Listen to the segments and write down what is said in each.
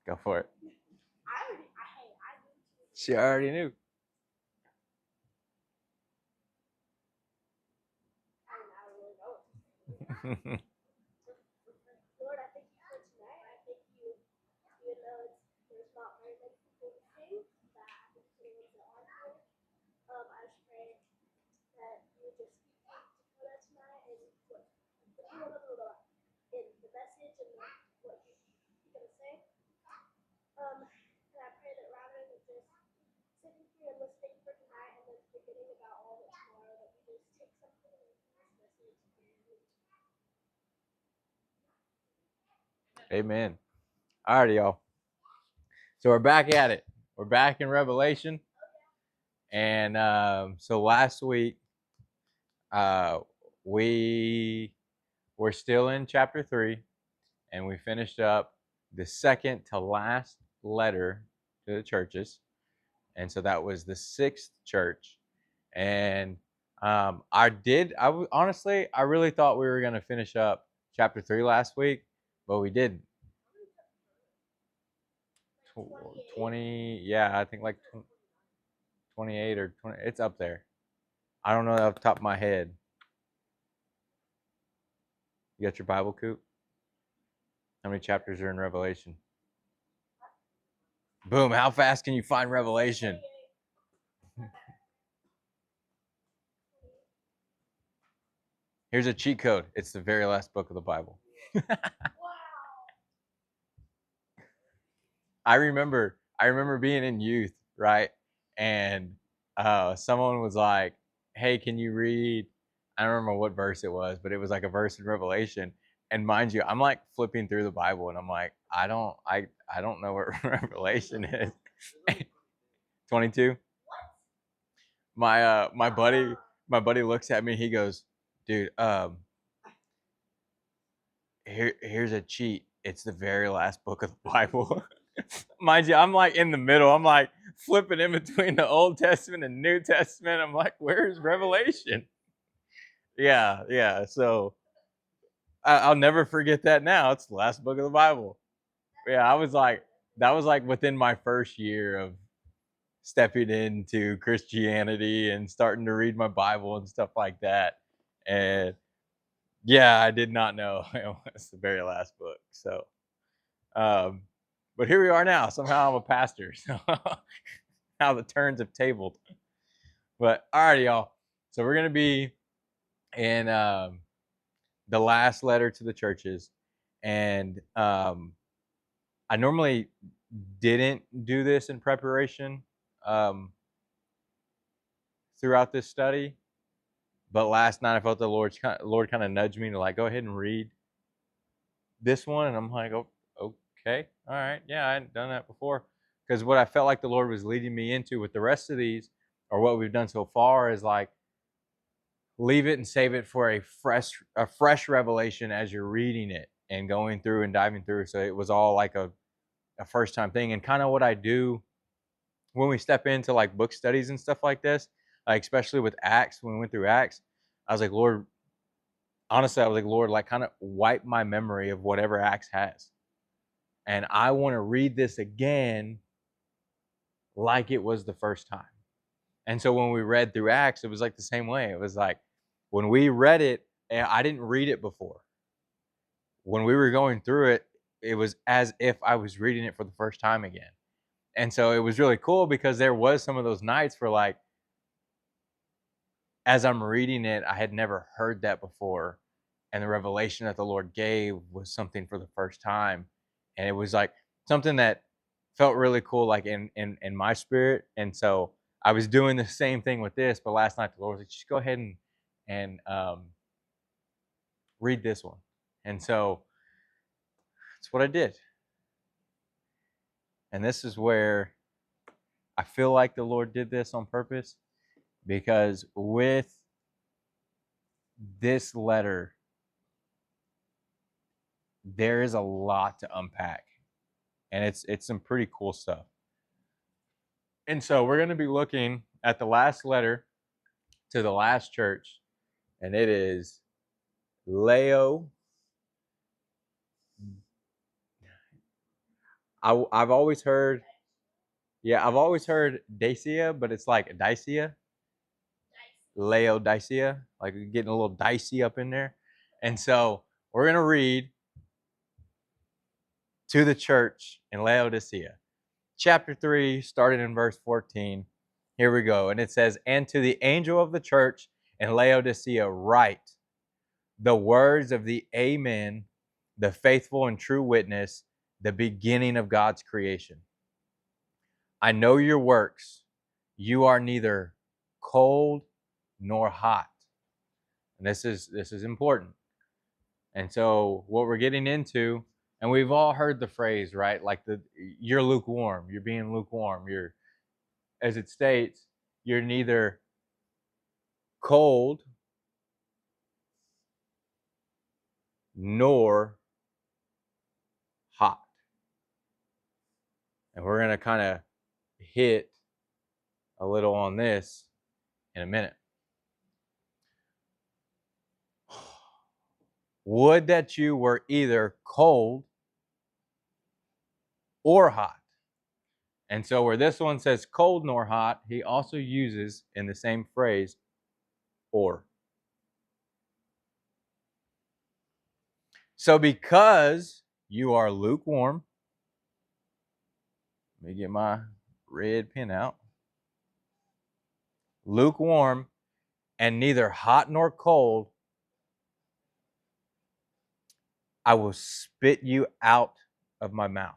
Go for it. She already knew. Amen. All right, y'all. So we're back at it. We're back in Revelation. And so last week, we were still in chapter 3, and we finished up the second to last letter to the churches. And so that was the 6th church. And honestly, I really thought we were going to finish up chapter 3 last week, but we didn't. 20, yeah, I think like 28 or 20. It's up there. I don't know off the top of my head. You got your Bible, Coop? How many chapters are in Revelation? Boom. How fast can you find Revelation? Here's a cheat code. It's the very last book of the Bible. I remember being in youth, right? And someone was like, hey, can you read? I don't remember what verse it was, but it was like a verse in Revelation. And mind you, I'm like flipping through the Bible, and I'm like, I don't know what Revelation is. 22. My buddy looks at me. He goes, dude, here's a cheat. It's the very last book of the Bible. Mind you, I'm like in the middle. I'm like flipping in between the Old Testament and New Testament. I'm like, where's Revelation? Yeah. So I'll never forget that now. It's the last book of the Bible. Yeah, that was like within my first year of stepping into Christianity and starting to read my Bible and stuff like that. And yeah, I did not know it was the very last book. So, but here we are now. Somehow I'm a pastor. So how the turns have tabled. But all right, y'all. So we're gonna be in the last letter to the churches, and I normally didn't do this in preparation throughout this study, but last night I felt the Lord kind of nudged me to like go ahead and read this one, and I'm like, oh, okay, all right, yeah, I hadn't done that before, because what I felt like the Lord was leading me into with the rest of these, or what we've done so far, is like leave it and save it for a fresh revelation as you're reading it and going through and diving through. So it was all like a first time thing, and kind of what I do when we step into like book studies and stuff like this, like especially with Acts. When we went through Acts, I was like, Lord, honestly, I was like, Lord, like kind of wipe my memory of whatever Acts has, and I want to read this again like it was the first time. And so when we read through Acts, it was like the same way. It was like when we read it, I didn't read it before. When we were going through it, it was as if I was reading it for the first time again. And so it was really cool because there was some of those nights where like, as I'm reading it, I had never heard that before. And the revelation that the Lord gave was something for the first time. And it was like something that felt really cool, like in my spirit. And so I was doing the same thing with this, but last night the Lord was like, just go ahead and read this one. And so that's what I did. And this is where I feel like the Lord did this on purpose, because with this letter, there is a lot to unpack, and it's some pretty cool stuff. And so we're going to be looking at the last letter to the last church, and it is Leo. I've always heard, yeah, I've always heard Dacia, but it's like Dicea, Laodicea, like getting a little dicey up in there. And so we're going to read to the church in Laodicea, chapter 3, starting in verse 14. Here we go. And it says, "And to the angel of the church in Laodicea write the words of the Amen, the faithful and true witness, the beginning of God's creation. I know your works. You are neither cold nor hot." And this is important. And so what we're getting into, and we've all heard the phrase, right? Like you're lukewarm, you're being lukewarm. You're, as it states, you're neither cold nor hot. And we're going to kind of hit a little on this in a minute. Would that you were either cold or hot. And so where this one says cold nor hot, he also uses in the same phrase or. So because you are lukewarm, let me get my red pen out. Lukewarm and neither hot nor cold, I will spit you out of my mouth.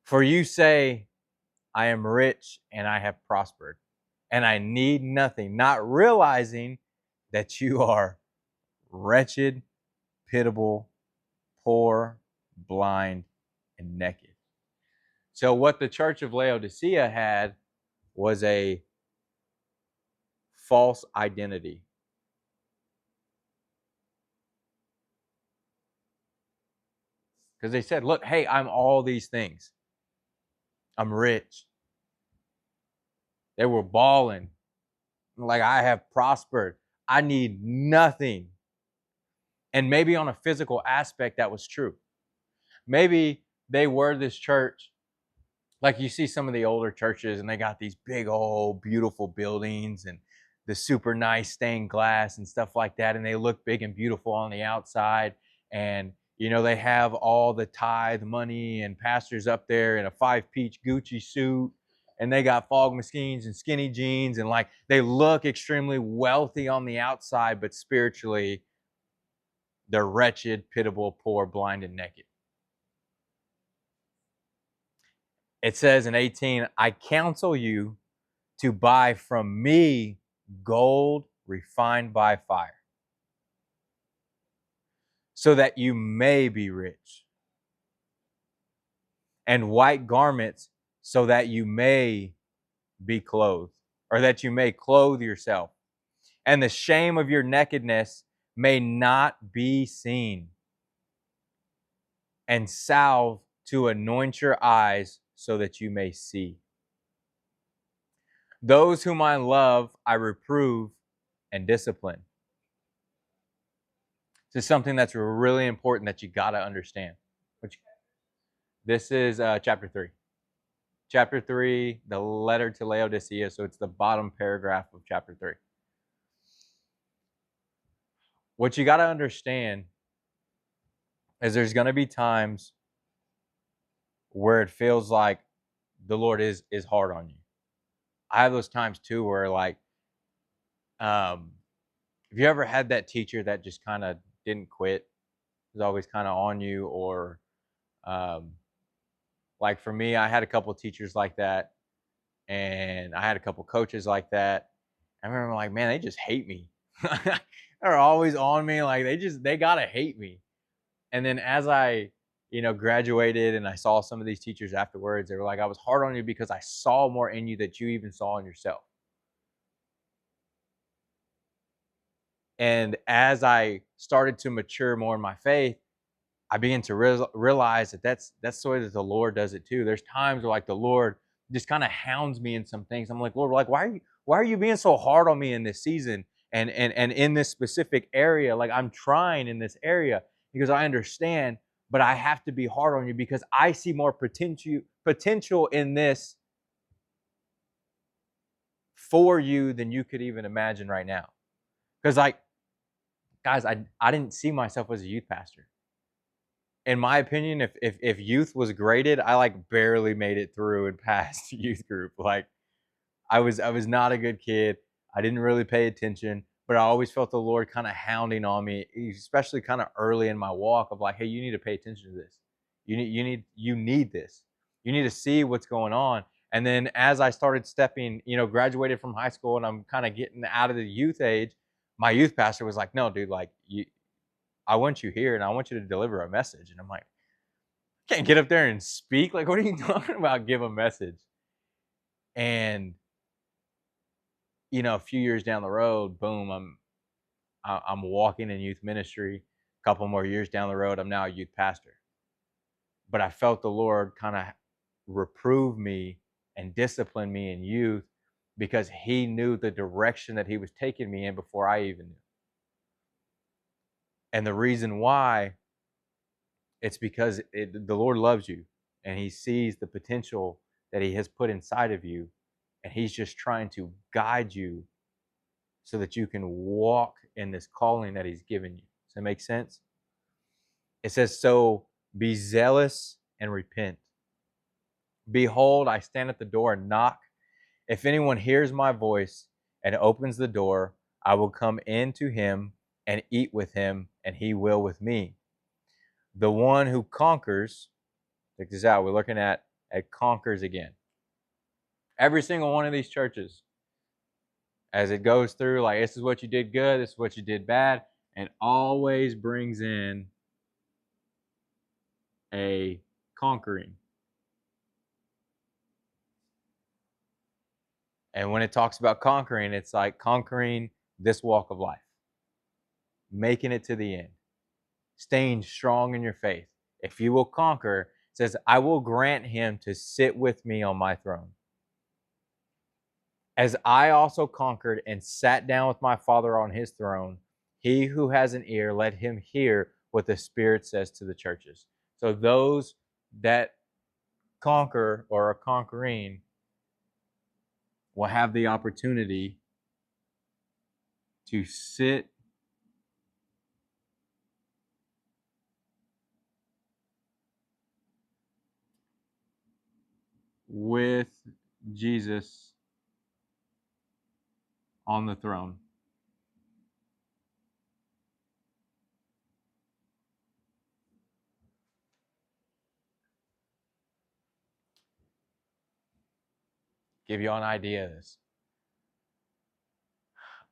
For you say, I am rich and I have prospered, and I need nothing, not realizing that you are wretched, pitiable, poor, blind, and naked. So what the church of Laodicea had was a false identity. Because they said, look, hey, I'm all these things. I'm rich. They were balling. Like, I have prospered. I need nothing. And maybe on a physical aspect, that was true. Maybe they were this church, like you see some of the older churches, and they got these big old beautiful buildings and the super nice stained glass and stuff like that, and they look big and beautiful on the outside. And you know, they have all the tithe money and pastors up there in a 5-piece Gucci suit, and they got fog machines and skinny jeans, and like they look extremely wealthy on the outside, but spiritually they're wretched, pitiable, poor, blind, and naked. It says in 18, I counsel you to buy from me gold refined by fire, so that you may be rich, and white garments, so that you may be clothed, or that you may clothe yourself, and the shame of your nakedness may not be seen, and salve to anoint your eyes, so that you may see. Those whom I love, I reprove and discipline. This is something that's really important that you got to understand. This is chapter 3. Chapter 3, the letter to Laodicea, so it's the bottom paragraph of chapter 3. What you got to understand is there's going to be times where it feels like the Lord is hard on you. I have those times too where, like, have you ever had that teacher that just kind of didn't quit, was always kind of on you? Or like for me, I had a couple of teachers like that, and I had a couple coaches like that. I remember, like, man, they just hate me. They're always on me, like they gotta hate me. And then as I, graduated and I saw some of these teachers afterwards, they were like, I was hard on you because I saw more in you that you even saw in yourself. And as I started to mature more in my faith, I began to realize that that's the way that the Lord does it too. There's times where, like, the Lord just kind of hounds me in some things. I'm like, Lord, like, why are you being so hard on me in this season and in this specific area? Like, I'm trying in this area because I understand, but I have to be hard on you because I see more potential in this for you than you could even imagine right now. Because, like, guys, I didn't see myself as a youth pastor. In my opinion, if youth was graded, I like barely made it through and passed youth group. Like, I was not a good kid. I didn't really pay attention, but I always felt the Lord kind of hounding on me, especially kind of early in my walk of like, hey, you need to pay attention to this. You need this. You need to see what's going on. And then as I started stepping, graduated from high school and I'm kind of getting out of the youth age, my youth pastor was like, no, dude, like I want you here and I want you to deliver a message. And I'm like, I can't get up there and speak. Like, what are you talking about? Give a message. And a few years down the road, boom, I'm walking in youth ministry. A couple more years down the road, I'm now a youth pastor. But I felt the Lord kind of reprove me and discipline me in youth because He knew the direction that He was taking me in before I even knew. And the reason why, it's because the Lord loves you and He sees the potential that He has put inside of you, and He's just trying to guide you so that you can walk in this calling that He's given you. Does that make sense? It says, so be zealous and repent. Behold, I stand at the door and knock. If anyone hears my voice and opens the door, I will come in to him and eat with him, and he will with me. The one who conquers, check this out, we're looking at conquers again. Every single one of these churches, as it goes through, like, this is what you did good, this is what you did bad, and always brings in a conquering. And when it talks about conquering, it's like conquering this walk of life, making it to the end, staying strong in your faith. If you will conquer, it says, I will grant him to sit with me on my throne. As I also conquered and sat down with my Father on his throne, he who has an ear, let him hear what the Spirit says to the churches. So those that conquer or are conquering will have the opportunity to sit with Jesus on the throne. Give you all an idea of this.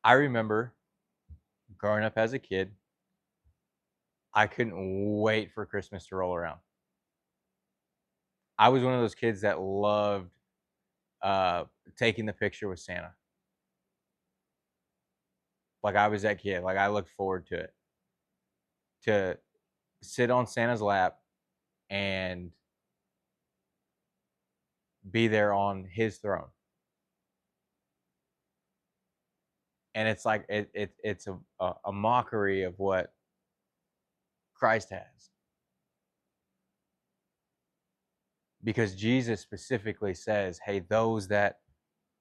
I remember growing up as a kid, I couldn't wait for Christmas to roll around. I was one of those kids that loved taking the picture with Santa. Like, I was that kid. Like, I looked forward to it. To sit on Santa's lap and be there on his throne. And it's like it's a mockery of what Christ has. Because Jesus specifically says, hey, those that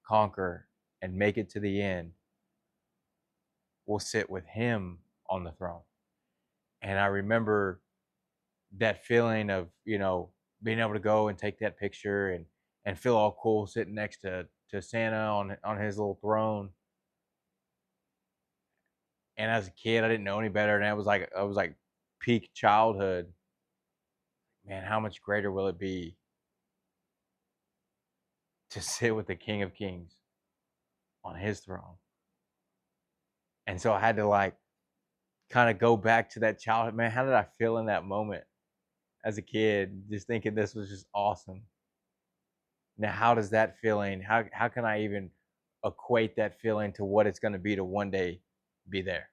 conquer and make it to the end will sit with him on the throne. And I remember that feeling of, being able to go and take that picture and feel all cool sitting next to Santa on his little throne. And as a kid, I didn't know any better, and I was like peak childhood. Man, how much greater will it be to sit with the King of Kings on his throne? And so I had to, like, kind of go back to that childhood. Man, how did I feel in that moment as a kid, just thinking this was just awesome? Now, how does that feeling, how can I even equate that feeling to what it's going to be to one day be there?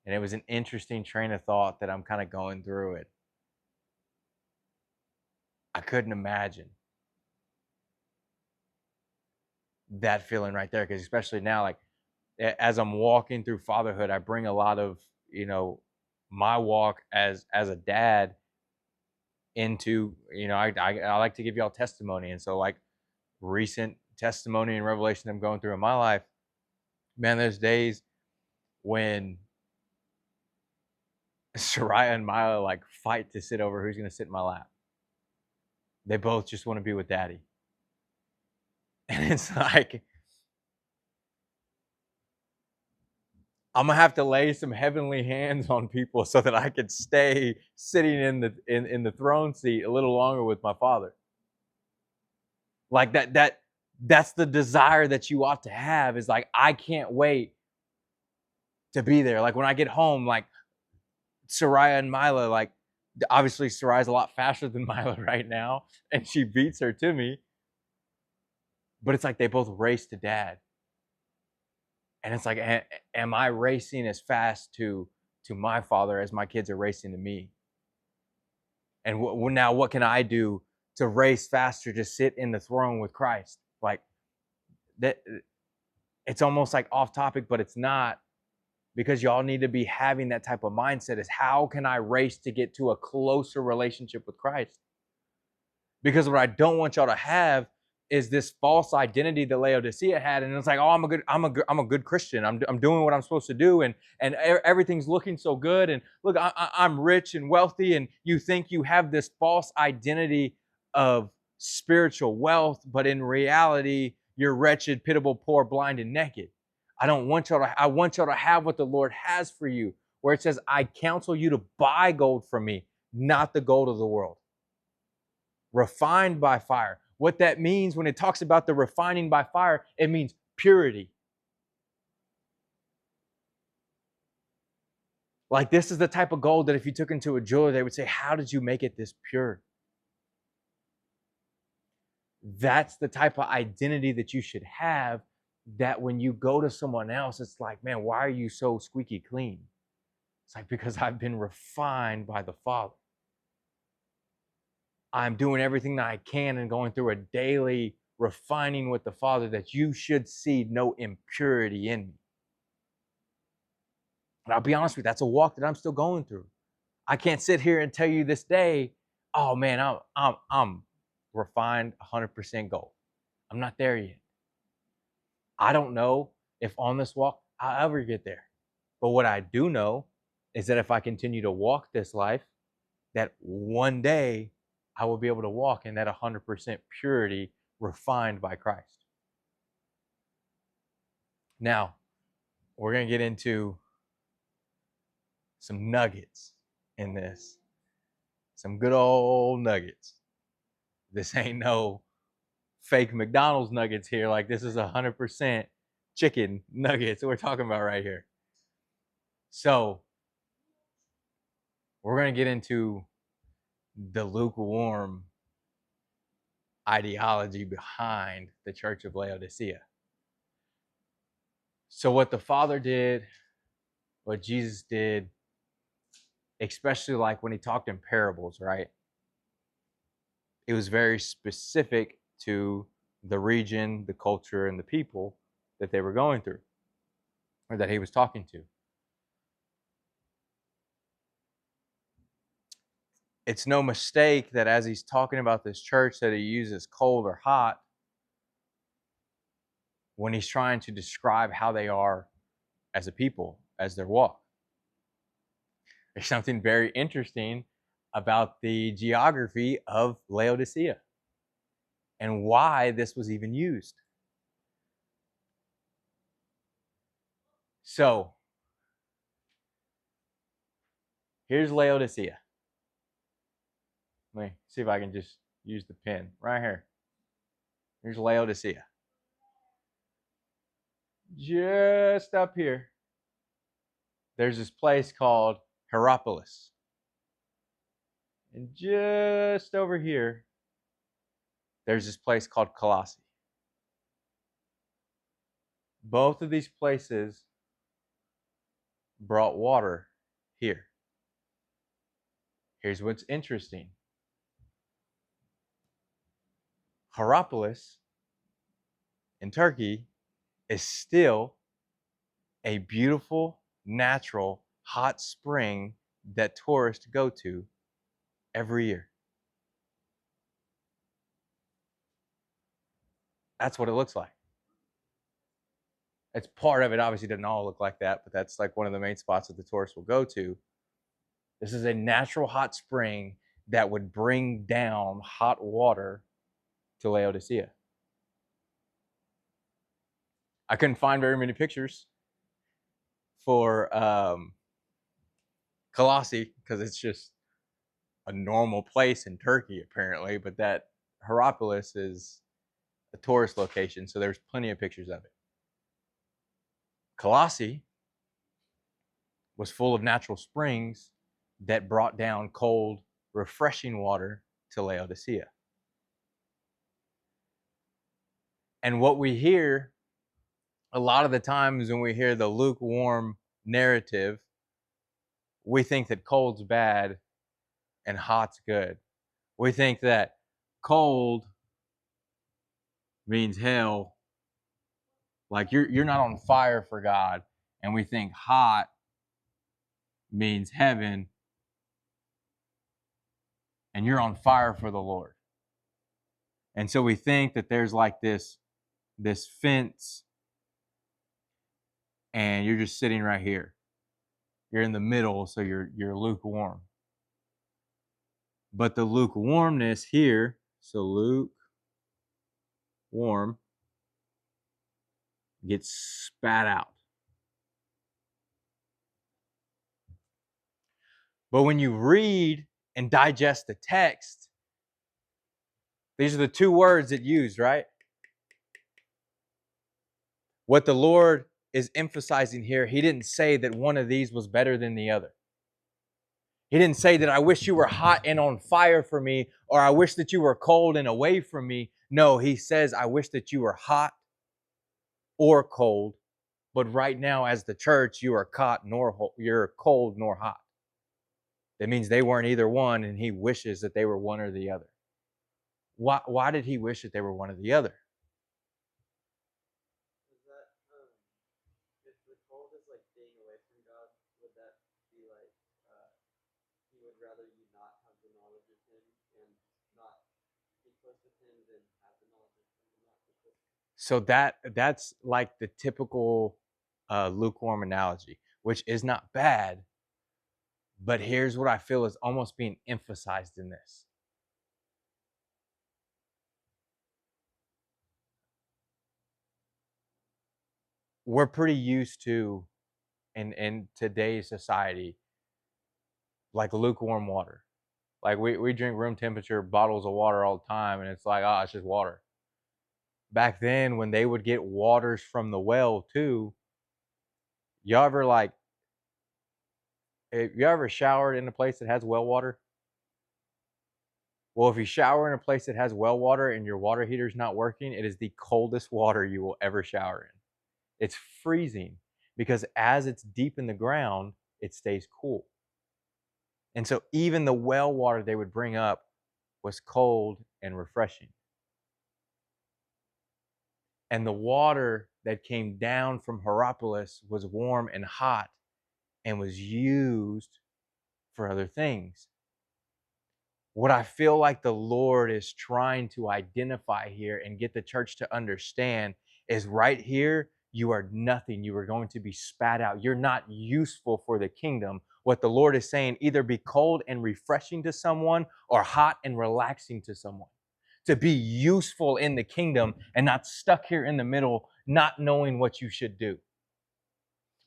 And it was an interesting train of thought that I'm kind of going through it. I couldn't imagine that feeling right there, because especially now, like, as I'm walking through fatherhood, I bring a lot of, my walk as a dad into, I like to give y'all testimony. And so, like, recent testimony and revelation I'm going through in my life, man, there's days when Soraya and Mila like fight to sit over who's going to sit in my lap. They both just want to be with daddy. And it's like, I'm gonna have to lay some heavenly hands on people so that I could stay sitting in the throne seat a little longer with my father. Like that's the desire that you ought to have, is like, I can't wait to be there. Like when I get home, like Soraya and Mila, like obviously Soraya's a lot faster than Mila right now, and she beats her to me. But it's like they both race to dad. And it's like, am I racing as fast to my father as my kids are racing to me? And now what can I do to race faster to sit in the throne with Christ? Like that, it's almost like off topic, but it's not, because y'all need to be having that type of mindset, is how can I race to get to a closer relationship with Christ? Because what I don't want y'all to have is this false identity that Laodicea had, and it's like, oh, I'm a good Christian. I'm doing what I'm supposed to do, and everything's looking so good, and look, I'm rich and wealthy, and you think you have this false identity of spiritual wealth, but in reality, you're wretched, pitiable, poor, blind, and naked. I want y'all to have what the Lord has for you, where it says, I counsel you to buy gold from me, not the gold of the world, refined by fire. What that means when it talks about the refining by fire, it means purity. Like, this is the type of gold that if you took into a jeweler, they would say, how did you make it this pure? That's the type of identity that you should have, that when you go to someone else, it's like, man, why are you so squeaky clean? It's like, because I've been refined by the Father. I'm doing everything that I can and going through a daily refining with the Father, that you should see no impurity in me. And I'll be honest with you, that's a walk that I'm still going through. I can't sit here and tell you this day, oh man, I'm refined 100% gold. I'm not there yet. I don't know if on this walk I'll ever get there. But what I do know is that if I continue to walk this life, that one day I will be able to walk in that 100% purity, refined by Christ. Now, we're going to get into some nuggets in this. Some good old nuggets. This ain't no fake McDonald's nuggets here. Like, this is 100% chicken nuggets that we're talking about right here. So, we're going to get into the lukewarm ideology behind the Church of Laodicea. So, what the Father did, what Jesus did, especially like when he talked in parables, right? It was very specific to the region, the culture, and the people that they were going through, or that he was talking to. It's no mistake that as he's talking about this church, that he uses cold or hot when he's trying to describe how they are as a people, as their walk. There's something very interesting about the geography of Laodicea and why this was even used. So, here's Laodicea. Let me see if I can just use the pen right here. Here's Laodicea. Just up here, there's this place called Hierapolis. And just over here, there's this place called Colossae. Both of these places brought water here. Here's what's interesting. Hierapolis in Turkey is still a beautiful, natural, hot spring that tourists go to every year. That's what it looks like. It's part of it. Obviously, doesn't all look like that, but that's like one of the main spots that the tourists will go to. This is a natural hot spring that would bring down hot water to Laodicea. I couldn't find very many pictures for Colossae because it's just a normal place in Turkey, apparently. But that Hierapolis is a tourist location, so there's plenty of pictures of it. Colossae was full of natural springs that brought down cold, refreshing water to Laodicea. And what we hear a lot of the times when we hear the lukewarm narrative, we think that cold's bad and hot's good. We think that cold means hell, like you're not on fire for God, and we think hot means heaven and you're on fire for the Lord. And so we think that there's like this fence and you're just sitting right here. You're in the middle, so you're lukewarm. But the lukewarmness here, so lukewarm, gets spat out. But when you read and digest the text, these are the two words it used, right? What the Lord is emphasizing here, he didn't say that one of these was better than the other. He didn't say that I wish you were hot and on fire for me, or I wish that you were cold and away from me. No, he says, I wish that you were hot or cold, but right now as the church, you are you're cold nor hot. That means they weren't either one, and he wishes that they were one or the other. Why did he wish that they were one or the other? Is that if the cold is like being away from God, would that be like he would rather you not have the knowledge of him and not be close with him than have the knowledge of him and not be close with him? So that's like the typical lukewarm analogy, which is not bad, but here's what I feel is almost being emphasized in this. We're pretty used to in today's society like lukewarm water. Like we drink room temperature bottles of water all the time, and it's like, oh, it's just water. Back then, when they would get waters from the well too, y'all ever like, if you ever showered in a place that has well water? Well, if you shower in a place that has well water and your water heater's not working, it is the coldest water you will ever shower in. It's freezing because as it's deep in the ground, it stays cool. And so even the well water they would bring up was cold and refreshing. And the water that came down from Hierapolis was warm and hot and was used for other things. What I feel like the Lord is trying to identify here and get the church to understand is right here, you are nothing. You are going to be spat out. You're not useful for the kingdom. What the Lord is saying, either be cold and refreshing to someone or hot and relaxing to someone. To be useful in the kingdom and not stuck here in the middle, not knowing what you should do.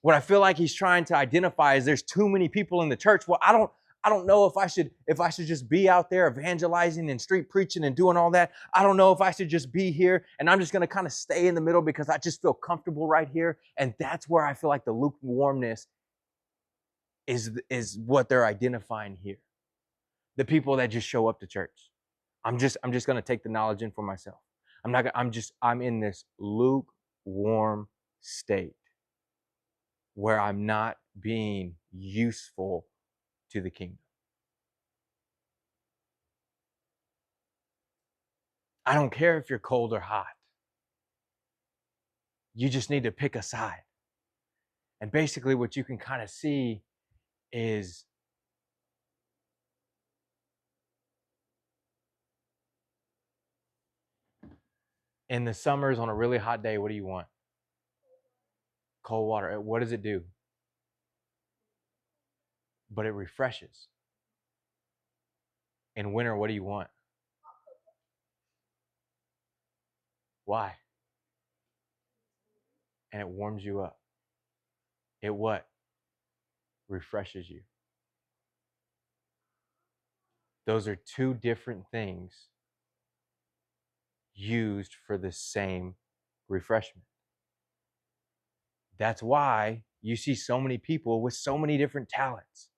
What I feel like he's trying to identify is there's too many people in the church. Well, I don't know if I should just be out there evangelizing and street preaching and doing all that. I don't know if I should just be here and I'm just going to kind of stay in the middle because I just feel comfortable right here. And that's where I feel like the lukewarmness is what they're identifying here. The people that just show up to church. I'm just going to take the knowledge in for myself. I'm in this lukewarm state where I'm not being useful to the kingdom. I don't care if you're cold or hot. You just need to pick a side. And basically what you can kind of see is In the summers on a really hot day, what do you want? Cold water. What does it do? But it refreshes. In winter, what do you want? Why? And it warms you up. It what? Refreshes you. Those are two different things used for the same refreshment. That's why you see so many people with so many different talents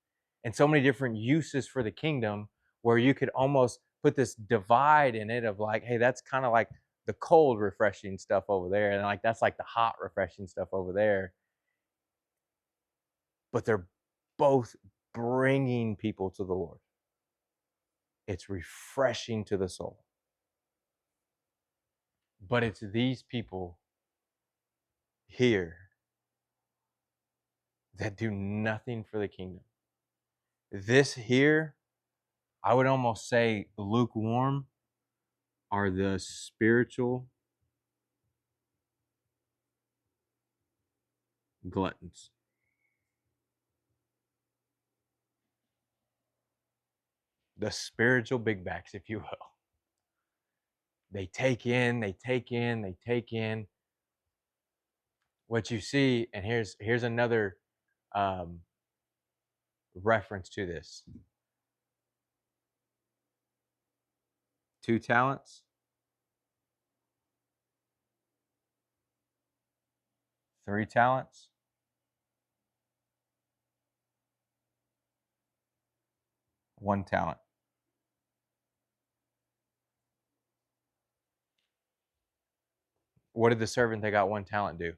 and so many different uses for the kingdom, where you could almost put this divide in it of like, hey, that's kind of like the cold refreshing stuff over there, and like that's like the hot refreshing stuff over there. But they're both bringing people to the Lord. It's refreshing to the soul. But it's these people here that do nothing for the kingdom. This here, I would almost say lukewarm, are the spiritual gluttons. The spiritual big backs, if you will. They take in, they take in, they take in. What you see, and here's another um, reference to this. 2 talents, 3 talents, 1 talent. What did the servant that got 1 talent do?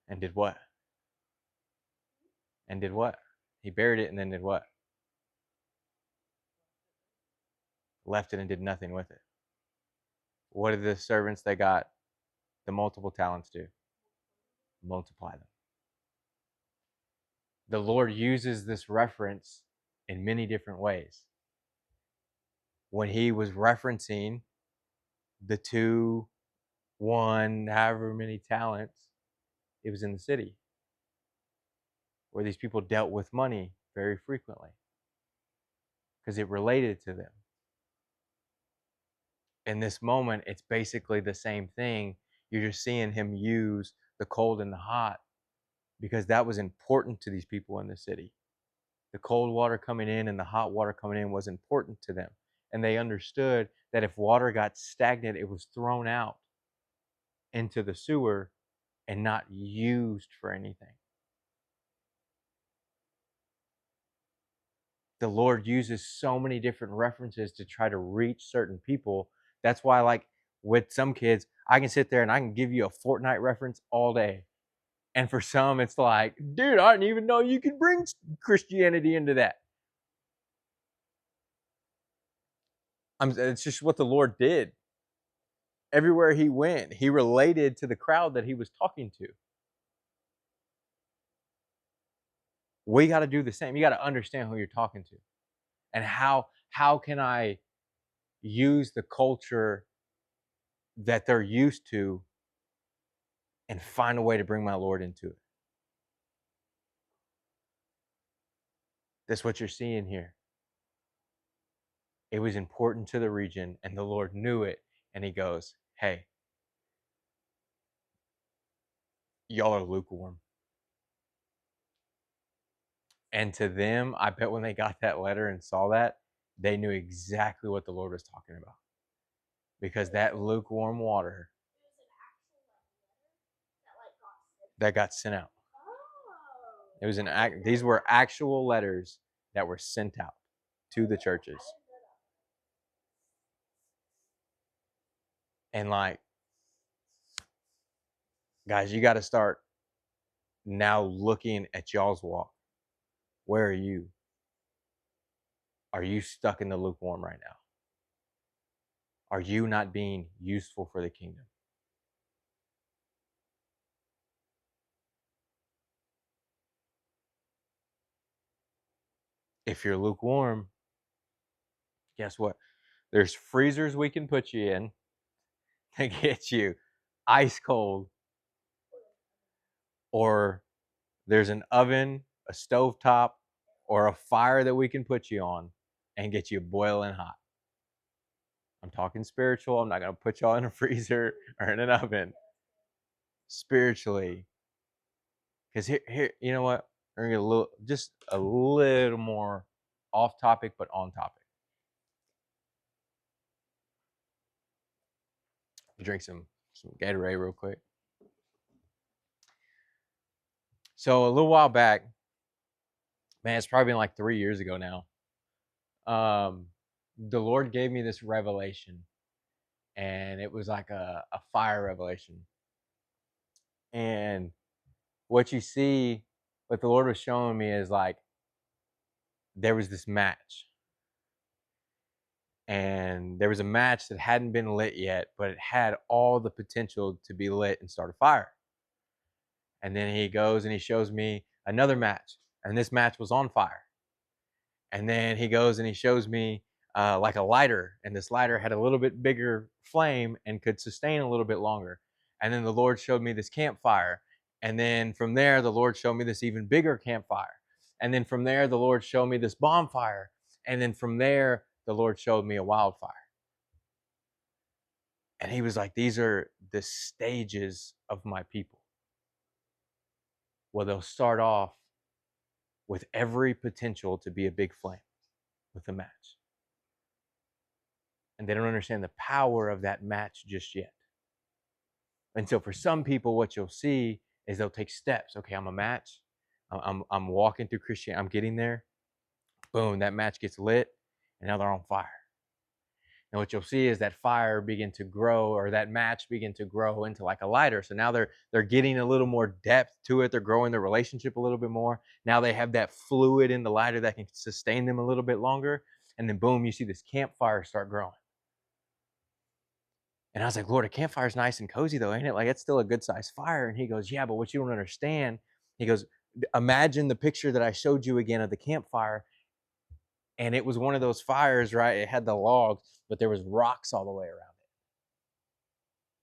And did what? And did what? He buried it and then did what? Left it and did nothing with it. What did the servants that got the multiple talents do? Multiply them. The Lord uses this reference in many different ways. When he was referencing the 2, 1, however many talents, it was in the city where these people dealt with money very frequently because it related to them. In this moment, it's basically the same thing. You're just seeing him use the cold and the hot because that was important to these people in the city. The cold water coming in and the hot water coming in was important to them. And they understood that if water got stagnant, it was thrown out into the sewer and not used for anything. The Lord uses so many different references to try to reach certain people. That's why, like with some kids, I can sit there and I can give you a Fortnite reference all day. And for some, it's like, dude, I didn't even know you could bring Christianity into that. It's just what the Lord did. Everywhere he went, he related to the crowd that he was talking to. We got to do the same. You got to understand who you're talking to. And how can I use the culture that they're used to and find a way to bring my Lord into it? That's what you're seeing here. It was important to the region, and the Lord knew it. And he goes, hey, y'all are lukewarm. And to them, I bet when they got that letter and saw that, they knew exactly what the Lord was talking about. Because that lukewarm water that got sent out. It was these were actual letters that were sent out to the churches. And like, guys, you got to start now looking at y'all's walk. Where are you? Are you stuck in the lukewarm right now? Are you not being useful for the kingdom? If you're lukewarm, guess what? There's freezers we can put you in to get you ice cold, or there's an oven, a stove top, or a fire that we can put you on and get you boiling hot. I'm talking spiritual. I'm not going to put y'all in a freezer or in an oven. Spiritually, because here, you know what? We're gonna get a little, just a little more off topic, but on topic. Drink some Gatorade real quick. So a little while back, man, it's probably been like 3 years ago now. The Lord gave me this revelation, and it was like a fire revelation. And what you see, what the Lord was showing me is like there was this match, and there was a match that hadn't been lit yet, but it had all the potential to be lit and start a fire. And then he goes and he shows me another match, and this match was on fire. And then he goes and he shows me like a lighter, and this lighter had a little bit bigger flame and could sustain a little bit longer. And then the Lord showed me this campfire, and then from there the Lord showed me this even bigger campfire, and then from there the Lord showed me this bonfire, and then from there the Lord showed me a wildfire. And he was like, these are the stages of my people. Well, they'll start off with every potential to be a big flame with a match. And they don't understand the power of that match just yet. And so for some people, what you'll see is they'll take steps. Okay, I'm a match. I'm walking through Christianity. I'm getting there. Boom, that match gets lit, and now they're on fire. And what you'll see is that fire begin to grow, or that match begin to grow into like a lighter. So now they're getting a little more depth to it. They're growing their relationship a little bit more. Now they have that fluid in the lighter that can sustain them a little bit longer. And then boom, you see this campfire start growing. And I was like, Lord, a campfire's nice and cozy though, ain't it? Like, it's still a good sized fire. And he goes, yeah, but what you don't understand, he goes, imagine the picture that I showed you again of the campfire. And it was one of those fires, right? It had the logs, but there was rocks all the way around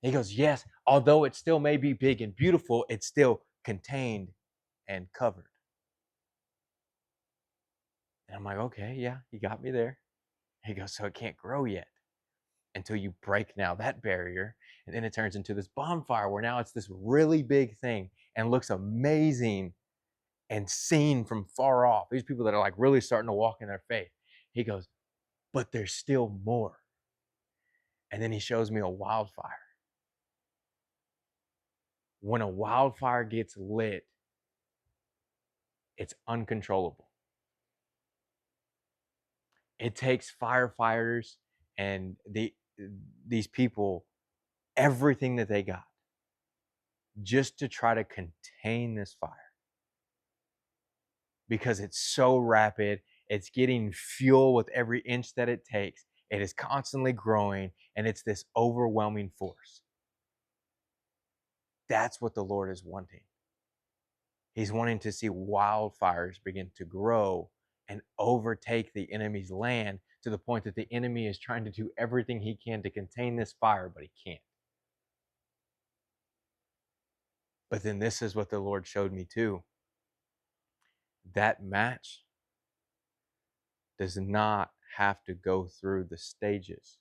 it. He goes, yes, although it still may be big and beautiful, it's still contained and covered. And I'm like, okay, yeah, you got me there. He goes, so it can't grow yet until you break now that barrier. And then it turns into this bonfire where now it's this really big thing and looks amazing and seen from far off. These people that are like really starting to walk in their faith. He goes, but there's still more. And then he shows me a wildfire. When a wildfire gets lit, it's uncontrollable. It takes firefighters and these people everything that they got just to try to contain this fire, because it's so rapid. It's getting fuel with every inch that it takes. It is constantly growing, and it's this overwhelming force. That's what the Lord is wanting. He's wanting to see wildfires begin to grow and overtake the enemy's land, to the point that the enemy is trying to do everything he can to contain this fire, but he can't. But then this is what the Lord showed me too. That match does not have to go through the stages.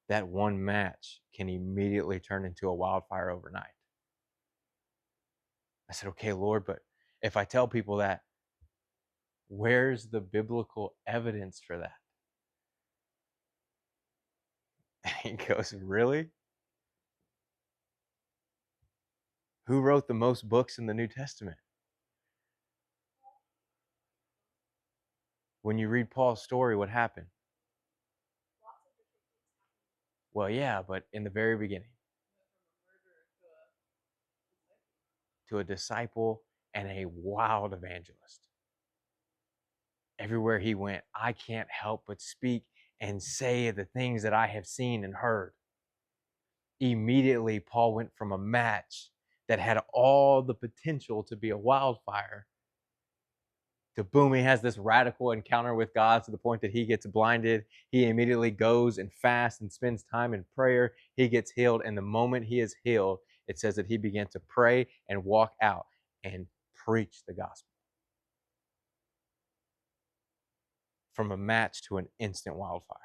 That one match can immediately turn into a wildfire overnight. I said, okay, Lord, but if I tell people that, where's the biblical evidence for that? And he goes, really? Who wrote the most books in the New Testament? When you read Paul's story, what happened? Well, yeah, but in the very beginning, to a disciple and a wild evangelist. Everywhere he went, I can't help but speak and say the things that I have seen and heard. Immediately, Paul went from a match that had all the potential to be a wildfire to boom, he has this radical encounter with God to the point that he gets blinded. He immediately goes and fasts and spends time in prayer. He gets healed. And the moment he is healed, it says that he began to pray and walk out and preach the gospel. From a match to an instant wildfire.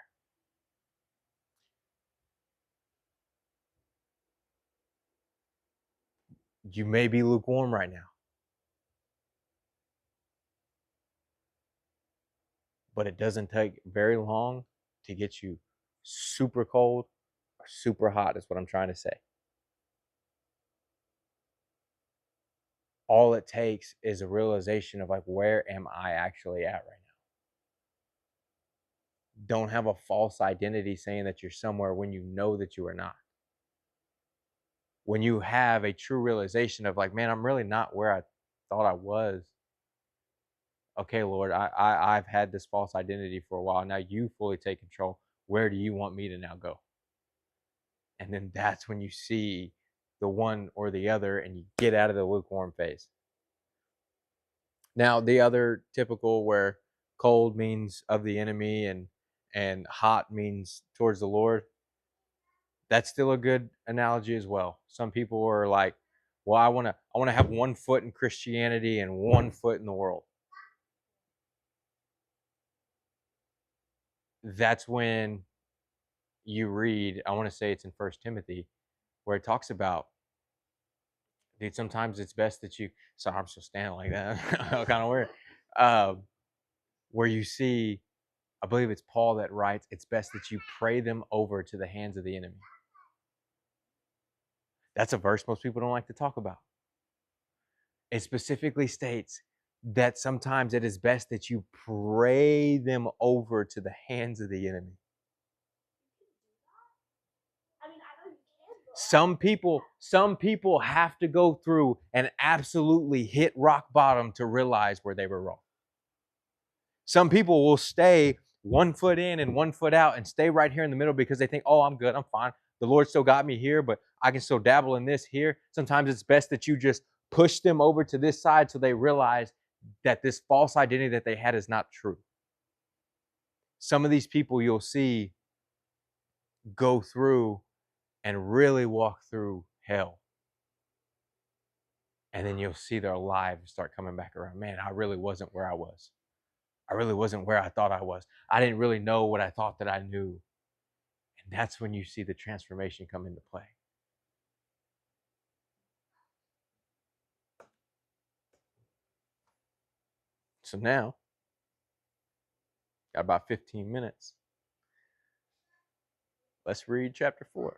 You may be lukewarm right now, but it doesn't take very long to get you super cold or super hot, is what I'm trying to say. All it takes is a realization of like, where am I actually at right now? Don't have a false identity saying that you're somewhere when you know that you are not. When you have a true realization of like, man, I'm really not where I thought I was. Okay, Lord, I've had this false identity for a while. Now you fully take control. Where do you want me to now go? And then that's when you see the one or the other and you get out of the lukewarm phase. Now, the other typical where cold means of the enemy and hot means towards the Lord, that's still a good analogy as well. Some people are like, well, I want to have 1 foot in Christianity and 1 foot in the world. That's when you read, I want to say it's in First Timothy, where it talks about, dude, sometimes it's best that you, sorry, I'm still standing like that. Kind of weird. Where you see, I believe it's Paul that writes, it's best that you pray them over to the hands of the enemy. That's a verse most people don't like to talk about. It specifically states that sometimes it is best that you pray them over to the hands of the enemy. Some people have to go through and absolutely hit rock bottom to realize where they were wrong. Some people will stay 1 foot in and 1 foot out and stay right here in the middle because they think, oh, I'm good, I'm fine. The Lord still got me here, but I can still dabble in this here. Sometimes it's best that you just push them over to this side so they realize that this false identity that they had is not true. Some of these people you'll see go through and really walk through hell. And then you'll see their lives start coming back around. Man, I really wasn't where I was. I really wasn't where I thought I was. I didn't really know what I thought that I knew. And that's when you see the transformation come into play. So now, got about 15 minutes. Let's read chapter 4.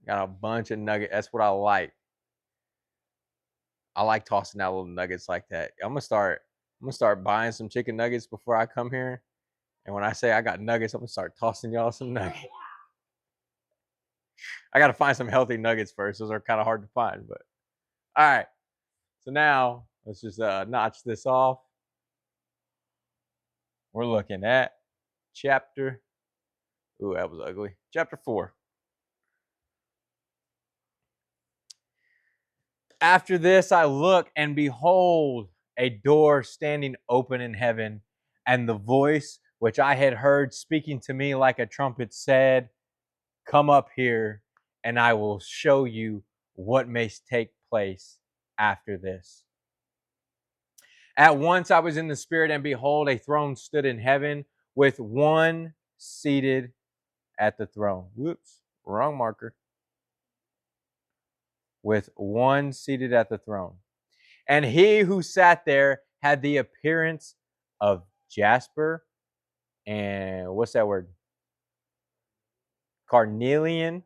Got a bunch of nuggets. That's what I like. I like tossing out little nuggets like that. I'm gonna start buying some chicken nuggets before I come here. And when I say I got nuggets, I'm gonna start tossing y'all some nuggets. I gotta find some healthy nuggets first. Those are kind of hard to find, but all right. So now let's just notch this off. We're looking at chapter. Ooh, that was ugly. Chapter 4. After this, I look, and behold, a door standing open in heaven, and the voice which I had heard speaking to me like a trumpet said, come up here, and I will show you what may take place after this. At once I was in the Spirit, and behold, a throne stood in heaven with one seated at the throne. Whoops, wrong marker. With one seated at the throne. And he who sat there had the appearance of jasper and what's that word? Carnelian.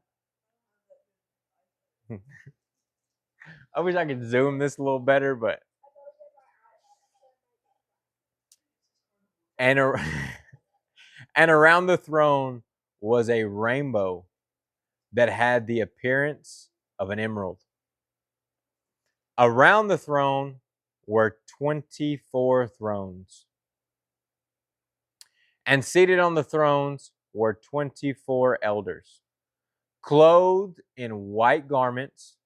I wish I could zoom this a little better, but and and around the throne was a rainbow that had the appearance of an emerald. Around the throne were 24 thrones. And seated on the thrones were 24 elders, clothed in white garments,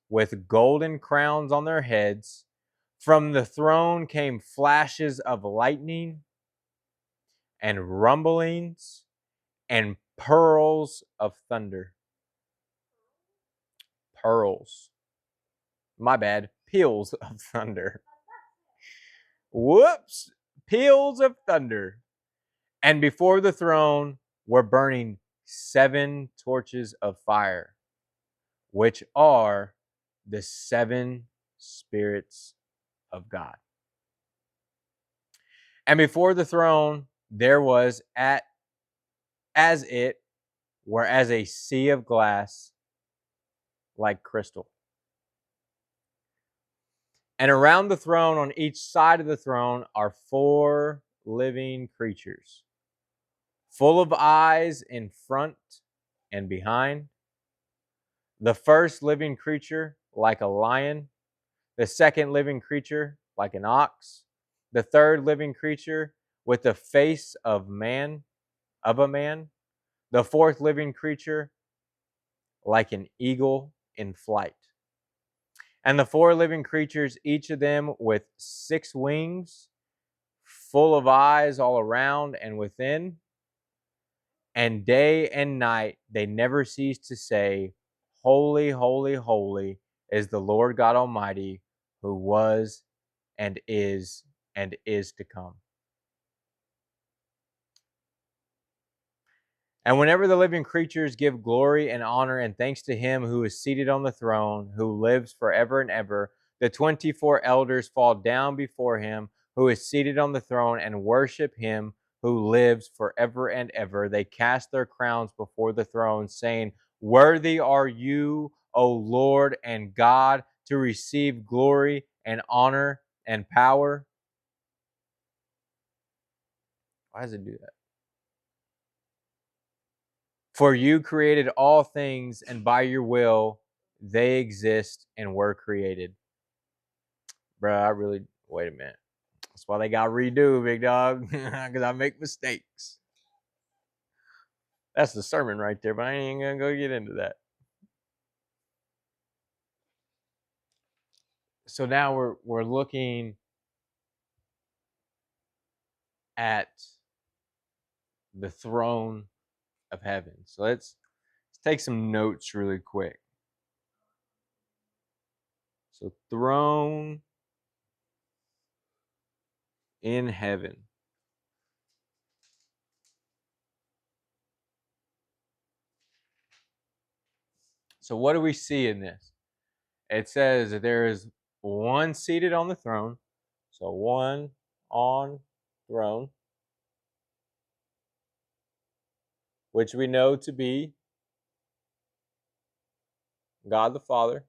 with golden crowns on their heads. From the throne came flashes of lightning and rumblings and pearls of thunder. Pearls. My bad. Peals of thunder. Whoops. Peals of thunder. And before the throne were burning 7 torches of fire, which are the 7 spirits of God. And before the throne there was as it were as a sea of glass like crystal. And around the throne, on each side of the throne, are 4 living creatures, full of eyes in front and behind. The first living creature like a lion, the second living creature like an ox, the third living creature with the face of a man, the fourth living creature like an eagle in flight. And the 4 living creatures, each of them with 6 wings, full of eyes all around and within, and day and night they never cease to say, Holy, holy, holy is the Lord God Almighty, who was and is to come. And whenever the living creatures give glory and honor and thanks to him who is seated on the throne, who lives forever and ever, the 24 elders fall down before him who is seated on the throne and worship him who lives forever and ever. They cast their crowns before the throne, saying, Worthy are you, O Lord and God, to receive glory and honor and power. Why does it do that? For you created all things, and by your will they exist and were created. Bruh, wait a minute. That's why they got redo, big dog, because I make mistakes. That's the sermon right there, but I ain't gonna go get into that. So now we're looking at the throne of heaven. So let's take some notes really quick. So throne in heaven. So what do we see in this? It says that there is one seated on the throne. So one on throne, which we know to be God the Father.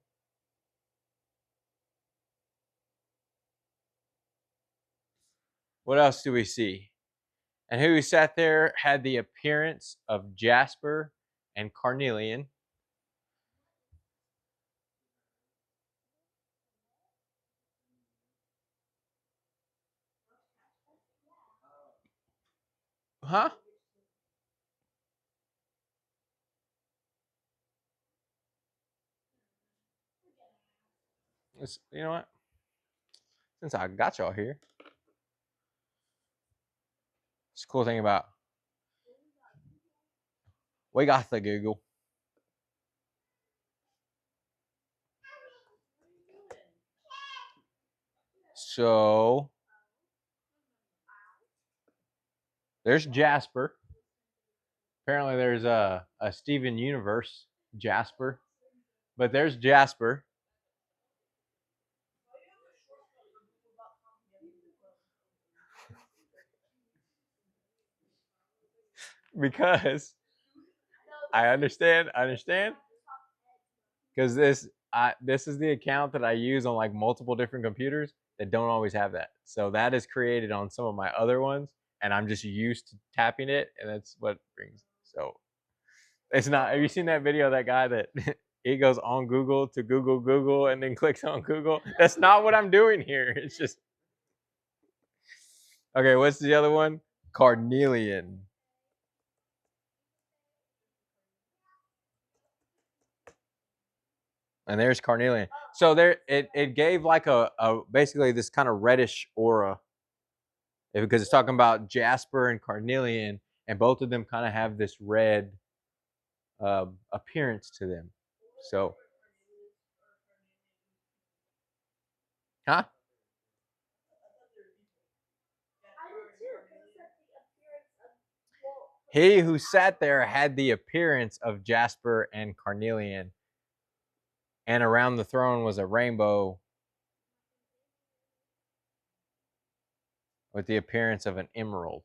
What else do we see? And who sat there had the appearance of jasper and carnelian. Huh? You know what? Since I got y'all here, it's a cool thing about we got the Google. So there's Jasper. Apparently there's a Steven Universe Jasper. But there's Jasper. Because I understand. Because this is the account that I use on like multiple different computers that don't always have that. So that is created on some of my other ones, and I'm just used to tapping it, and that's what brings. So it's not. Have you seen that video of that guy that he goes on Google to Google and then clicks on Google? That's not what I'm doing here. It's just okay. What's the other one? Carnelian. And there's carnelian. So there, it gave like a basically this kind of reddish aura, because it's talking about jasper and carnelian, and both of them kind of have this red appearance to them. So, huh? He who sat there had the appearance of jasper and carnelian, and around the throne was a rainbow with the appearance of an emerald.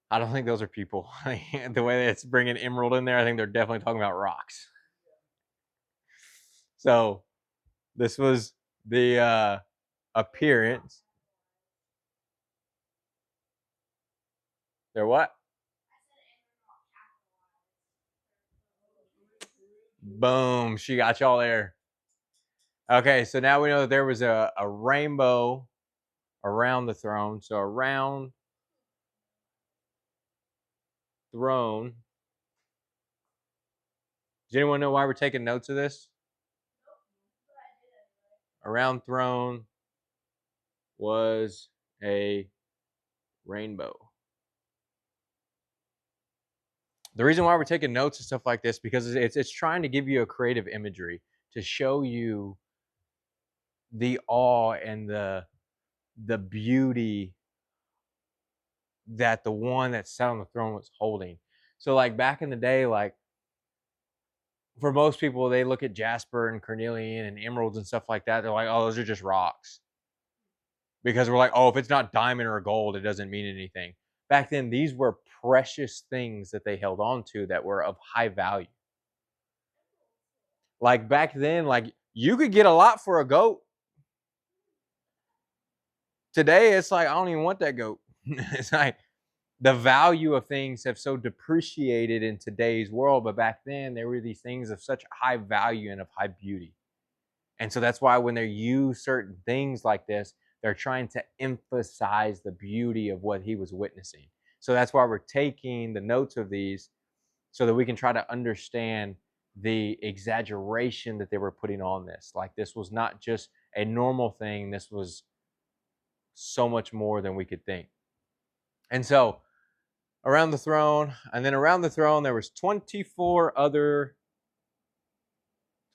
I don't think those are people. The way that it's bringing emerald in there, I think they're definitely talking about rocks. So this was the appearance. They're what? Boom. She got y'all there. Okay, so now we know that there was a rainbow around the throne. So around throne. Does anyone know why we're taking notes of this? Around throne was a rainbow. The reason why we're taking notes and stuff like this, because it's trying to give you a creative imagery to show you the awe and the beauty that the one that sat on the throne was holding. So like back in the day, like for most people, they look at jasper and carnelian and emeralds and stuff like that. They're like, oh, those are just rocks. Because we're like, oh, if it's not diamond or gold, it doesn't mean anything. Back then, these were precious things that they held on to that were of high value. Like back then, like you could get a lot for a goat. Today, it's like, I don't even want that goat. It's like the value of things have so depreciated in today's world, but back then there were these things of such high value and of high beauty. And so that's why when they use certain things like this, they're trying to emphasize the beauty of what he was witnessing. So that's why we're taking the notes of these so that we can try to understand the exaggeration that they were putting on this. Like this was not just a normal thing, this was so much more than we could think. And so around the throne, and then around the throne there was 24 other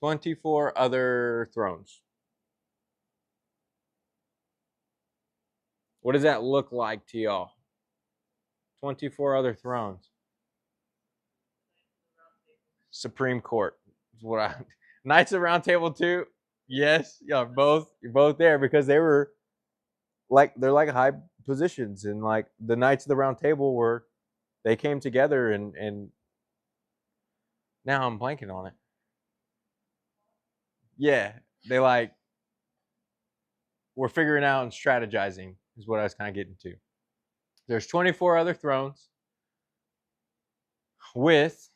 thrones. What does that look like to y'all? 24 other thrones. Supreme Court is what I Knights of Round Table 2. Yes, you're both there because they were like they're like high positions, and like the Knights of the Round Table were they came together and now I'm blanking on it. Yeah, they like were figuring out and strategizing is what I was kind of getting to. There's 24 other thrones with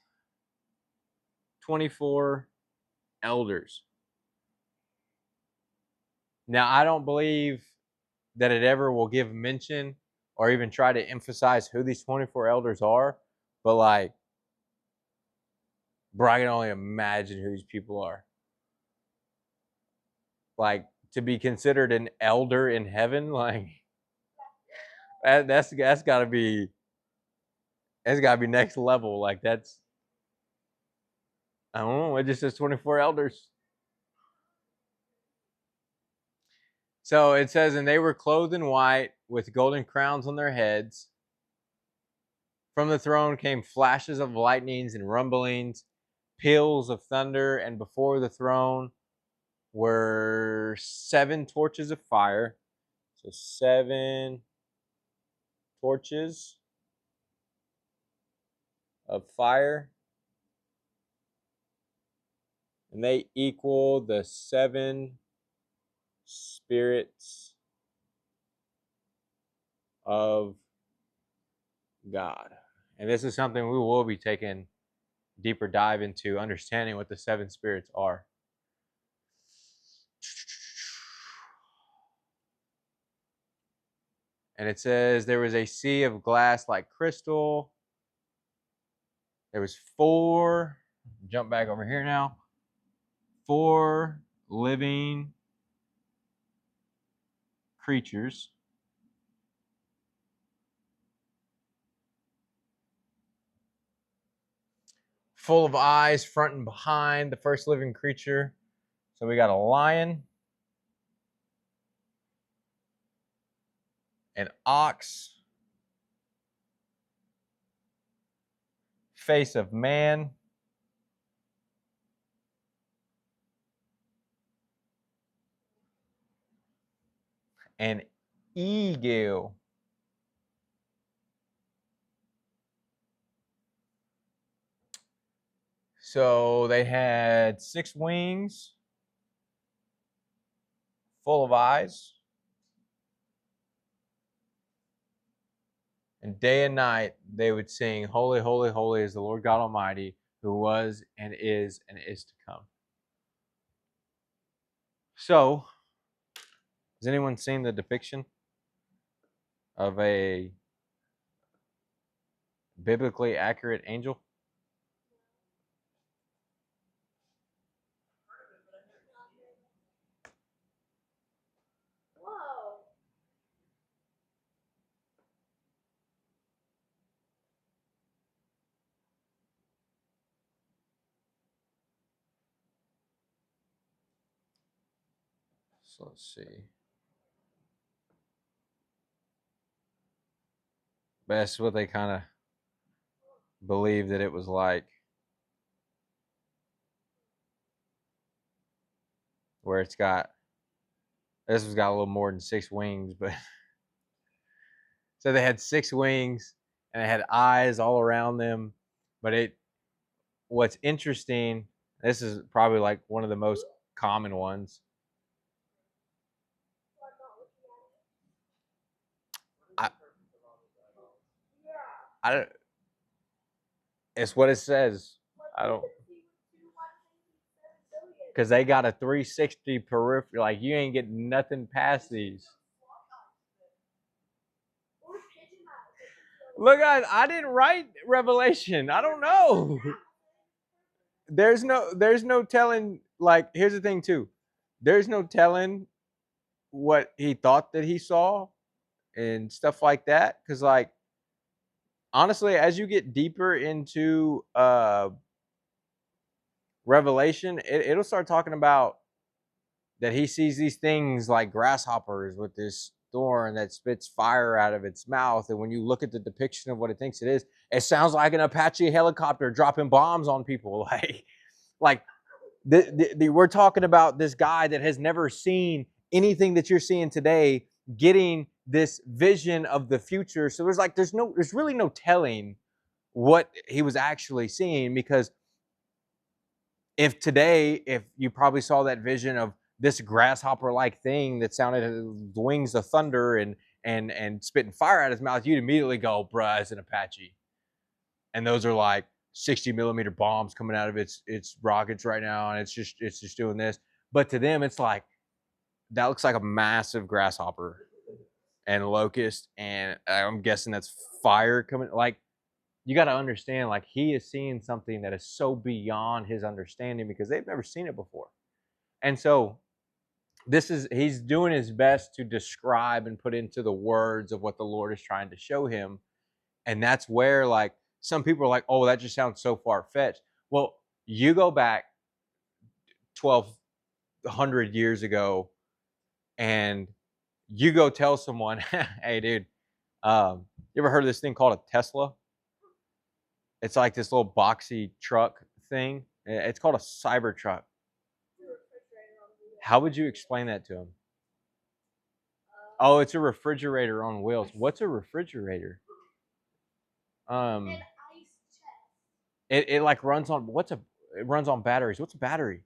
24 elders. Now, I don't believe that it ever will give mention or even try to emphasize who these 24 elders are, but like, bro, I can only imagine who these people are. Like, to be considered an elder in heaven, like, that's gotta be next level. Like, that's, I don't know, it just says 24 elders. So it says, and they were clothed in white with golden crowns on their heads. From the throne came flashes of lightnings and rumblings, peals of thunder, and before the throne were 7 torches of fire. So 7 torches of fire. And they equal the 7 spirits of God. And this is something we will be taking deeper dive into understanding what the 7 spirits are. And it says there was a sea of glass like crystal. There was 4. Jump back over here now. 4 living creatures full of eyes front and behind, the first living creature. So we got a lion, an ox, face of man, an eagle. So they had 6 wings, full of eyes, and day and night they would sing, "Holy, holy, holy is the Lord God Almighty, who was and is to come." So, has anyone seen the depiction of a biblically accurate angel? Whoa. So let's see. That's what they kind of believe that it was like, where it's got, this has got a little more than 6 wings, but so they had 6 wings and it had eyes all around them. But what's interesting, this is probably like one of the most common ones. I, I don't, it's what it says. I don't, because they got a 360 peripheral. Like, you ain't getting nothing past these. Look, guys, I didn't write Revelation. I don't know. There's no telling. Like, here's the thing too. There's no telling what he thought that he saw and stuff like that. Because, like, honestly, as you get deeper into Revelation, it'll start talking about that he sees these things like grasshoppers with this thorn that spits fire out of its mouth. And when you look at the depiction of what it thinks it is, it sounds like an Apache helicopter dropping bombs on people. Like we're talking about this guy that has never seen anything that you're seeing today, getting this vision of the future. So there's really no telling what he was actually seeing, because if you probably saw that vision of this grasshopper like thing that sounded the wings of thunder and spitting fire out of his mouth, you'd immediately go, bruh, it's an Apache. And those are like 60 millimeter bombs coming out of its rockets right now, and it's just doing this. But to them, it's like, that looks like a massive grasshopper and locust, and I'm guessing that's fire coming. Like, you got to understand, like, he is seeing something that is so beyond his understanding because they've never seen it before. And so he's doing his best to describe and put into the words of what the Lord is trying to show him. And that's where, like, some people are like, oh, that just sounds so far-fetched. Well, you go back 1,200 years ago and you go tell someone, hey, dude, you ever heard of this thing called a Tesla? It's like this little boxy truck thing. It's called a Cybertruck. How would you explain that to him? Oh, it's a refrigerator on wheels. What's a refrigerator? It like runs on it runs on batteries. What's a battery?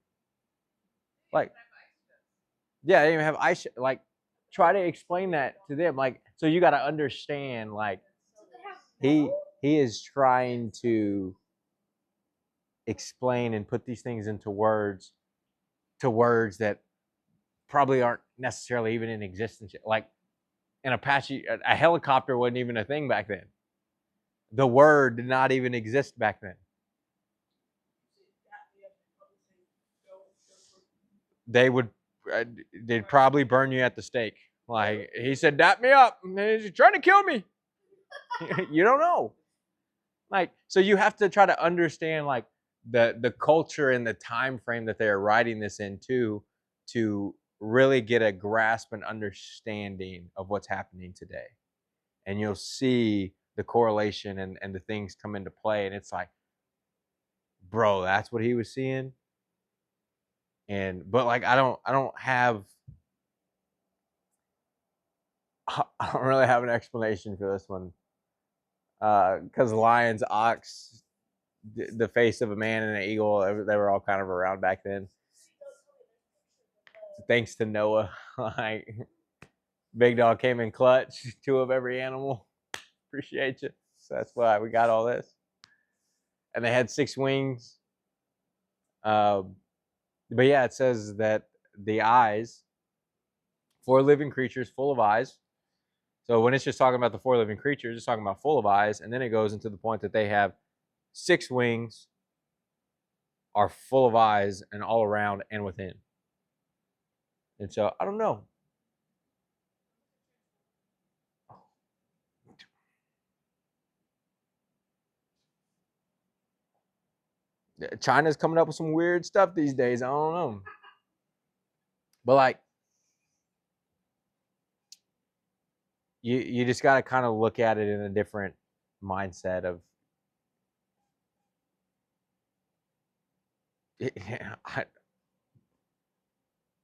Like, yeah, they even have ice. Like, try to explain that to them. Like, so you got to understand. Like, he is trying to explain and put these things into words, that probably aren't necessarily even in existence. Like, an Apache, a helicopter wasn't even a thing back then. The word did not even exist back then. they'd probably burn you at the stake. Like he said, "Dap me up." He's trying to kill me. You don't know. Like, so you have to try to understand like the culture and the time frame that they are writing this into to really get a grasp and understanding of what's happening today. And you'll see the correlation and the things come into play. And it's like, bro, that's what he was seeing. And but like I don't have I don't really have an explanation for this one. Because lions, ox, the face of a man, and an eagle, they were all kind of around back then. Thanks to Noah, like Big Dog came in clutch, two of every animal. Appreciate you. So that's why we got all this. And they had 6 wings. Um, but yeah, it says that the eyes, 4 living creatures full of eyes. So when it's just talking about the 4 living creatures, it's talking about full of eyes, and then it goes into the point that they have 6 wings, are full of eyes, and all around and within. And so I don't know. China's coming up with some weird stuff these days. I don't know. But like you just got to kind of look at it in a different mindset of I,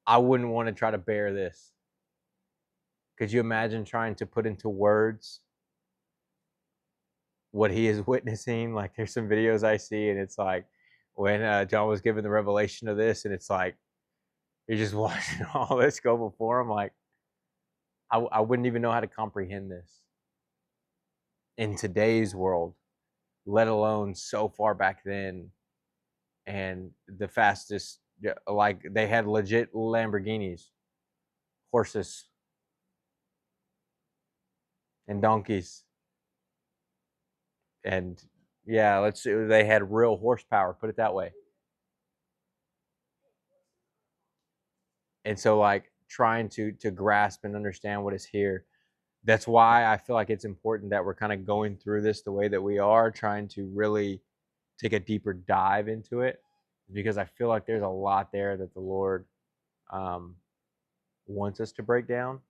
I wouldn't want to try to bear this. Could you imagine trying to put into words what he is witnessing? Like there's some videos I see and it's like when John was given the revelation of this and it's like you're just watching all this go before him. Like I wouldn't even know how to comprehend this in today's world, let alone so far back then. And the fastest, like they had legit Lamborghinis, horses, and donkeys, and yeah, let's see, they had real horsepower. Put it that way. And so, like trying to grasp and understand what is here. That's why I feel like it's important that we're kind of going through this the way that we are, trying to really take a deeper dive into it, because I feel like there's a lot there that the Lord um, wants us to break down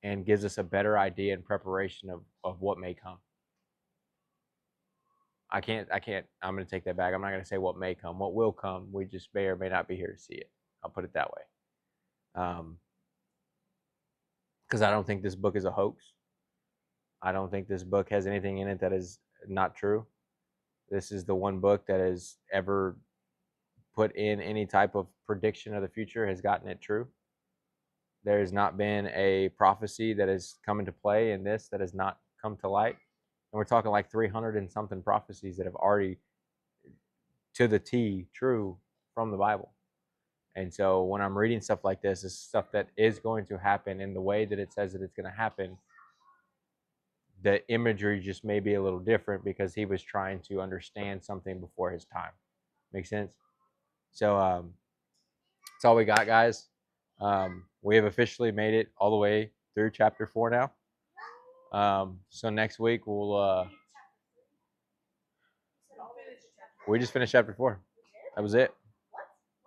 and gives us a better idea and preparation of what may come. I'm going to take that back. I'm not going to say what may come. What will come, we just may or may not be here to see it. I'll put it that way. Because I don't think this book is a hoax. I don't think this book has anything in it that is not true. This is the one book that has ever put in any type of prediction of the future, has gotten it true. There has not been a prophecy that has come into play in this that has not come to light. And we're talking like 300 and something prophecies that have already, to the T, true from the Bible. And so when I'm reading stuff like this, it's stuff that is going to happen in the way that it says that it's going to happen. The imagery just may be a little different because he was trying to understand something before his time. Make sense? So that's all we got, guys. We have officially made it all the way through chapter 4 now. So next week we just finished chapter 4. That was it.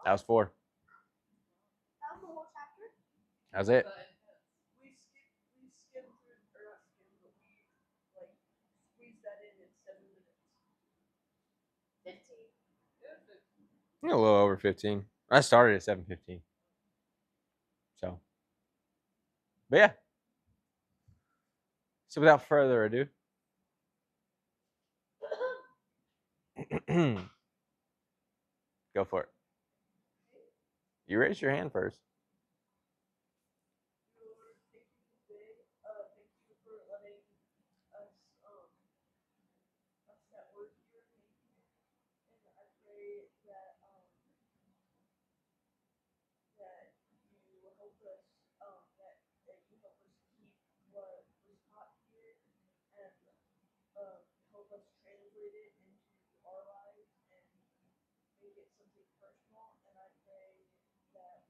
That was 4. That was it. We skimmed through, or not skimmed, but we like squeezed that in 7 minutes. 15. A little over 15. I started at 7:15. So, but yeah. So without further ado, go for it. You raised your hand first. Lord, thank you today. Thank you for letting us us that work here. Thank you, and I pray that you help us that you help us keep what was taught here and help us translate it into our lives and make it something personal. And I pray that